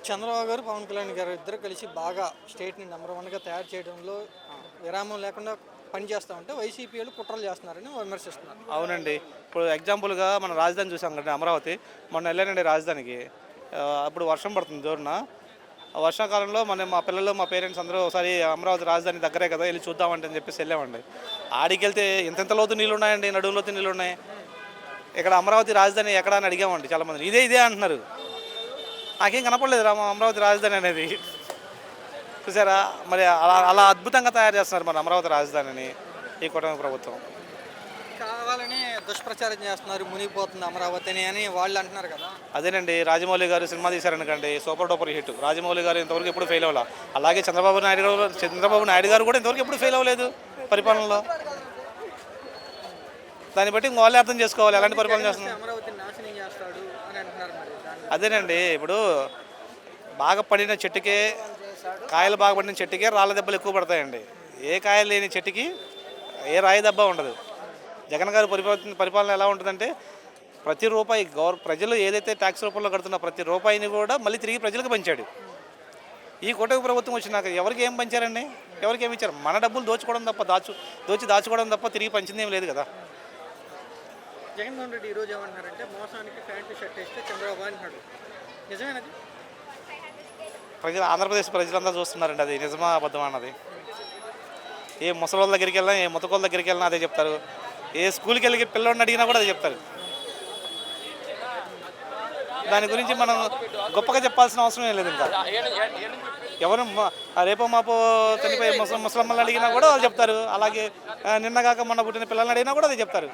చంద్రబాబు గారు, పవన్ కళ్యాణ్ గారు ఇద్దరు కలిసి బాగా స్టేట్‌ని నంబర్ వన్‌గా తయారు చేయడంలో విరామం లేకుండా పనిచేస్తా ఉంటే వైసీపీ వాళ్ళు కుట్రలు చేస్తున్నారని విమర్శిస్తున్నారు. అవునండి. ఇప్పుడు ఎగ్జాంపుల్‌గా మనం రాజధాని చూసాం కదండీ అమరావతి. మొన్న వెళ్ళానండి రాజధానికి. అప్పుడు వర్షం పడుతుంది జోరున. ఆ వర్షాకాలంలో మా పిల్లలు, మా పేరెంట్స్ అందరూ ఒకసారి అమరావతి రాజధాని దగ్గరే కదా వెళ్ళి చూద్దామంటే అని చెప్పేసి వెళ్ళామండి. ఆడికెళ్తే ఇంతెంత లోతు నీళ్ళున్నాయండి, నడుము లోతు నీళ్ళున్నాయి. ఇక్కడ అమరావతి రాజధాని ఎక్కడా అని అడిగామండి చాలామందిని. ఇదే అంటున్నారు. నాకేం కనపడలేదు అమరావతి రాజధాని అనేది. చూసారా మరి అలా అలా అద్భుతంగా తయారు చేస్తున్నారు మన అమరావతి రాజధానిని ఈ కూటమి ప్రభుత్వం. కావాలని దుష్ప్రచారం చేస్తున్నారు, మునిగిపోతుంది అమరావతి అని వాళ్ళు అంటున్నారు కదా. అదేనండి, రాజమౌళి గారు సినిమా తీశారనుకోండి, సూపర్ డూపర్ హిట్. రాజమౌళి గారు ఇంతవరకు ఎప్పుడు ఫెయిల్ అవ్వాలి. అలాగే చంద్రబాబు నాయుడు గారు కూడా ఇంతవరకు ఎప్పుడు ఫెయిల్ అవ్వలేదు పరిపాలనలో. దాన్ని బట్టి వాళ్ళే అర్థం చేసుకోవాలి ఎలాంటి పరిపాలన చేస్తున్నారు. అమరావతిని నాశనం చేస్తాడు అని అంటున్నారు మరి. అదేనండి, ఇప్పుడు బాగా పడిన చెట్టుకే కాయలు బాగా పడిన చెట్టుకే రాళ్ళ దెబ్బలు ఎక్కువ పడతాయండి. ఏ కాయలు లేని చెట్టుకి ఏ రాయి దెబ్బ ఉండదు. జగన్ గారి పరిపాలన ఎలా ఉంటుందంటే ప్రతి రూపాయి ప్రజలు ఏదైతే ట్యాక్స్ రూపంలో కడుతున్న ప్రతి రూపాయిని కూడా మళ్ళీ తిరిగి ప్రజలకు పంచాడు. ఈ కూటమి ప్రభుత్వం వచ్చినాక ఎవరికి ఏం పంచారండి? ఎవరికి ఏమి ఇచ్చారు? మన డబ్బులు దోచుకోవడం తప్ప దాచుకోవడం తప్ప తిరిగి పంచింది ఏం లేదు కదా. జగన్మోహన్ రెడ్డి ఈరోజు ఏమంటున్నారంటే మోసానికి ప్యాంటు షర్ట్ వేస్తే చంద్రబాబు అంటున్నాడు. నిజమేనది? ఆంధ్రప్రదేశ్ ప్రజలందరూ చూస్తున్నారండి అది నిజమా అబద్ధమా అన్నది. ఏ ముసలోళ్ళ దగ్గరికి వెళ్ళినా, ఏ ముతకోళ్ళ దగ్గరికి వెళ్ళినా అదే చెప్తారు. ఏ స్కూల్కి వెళ్ళి పిల్లల్ని అడిగినా కూడా అదే చెప్తారు. దాని గురించి మనం గొప్పగా చెప్పాల్సిన అవసరం ఏం లేదు. ఇంకా ఎవరు రేపో మాపో చనిపోయి ముసలమ్మల్ని అడిగినా కూడా వాళ్ళు చెప్తారు. అలాగే నిన్నగాక మొన్న పుట్టిన పిల్లల్ని అడిగినా కూడా అదే చెప్తారు.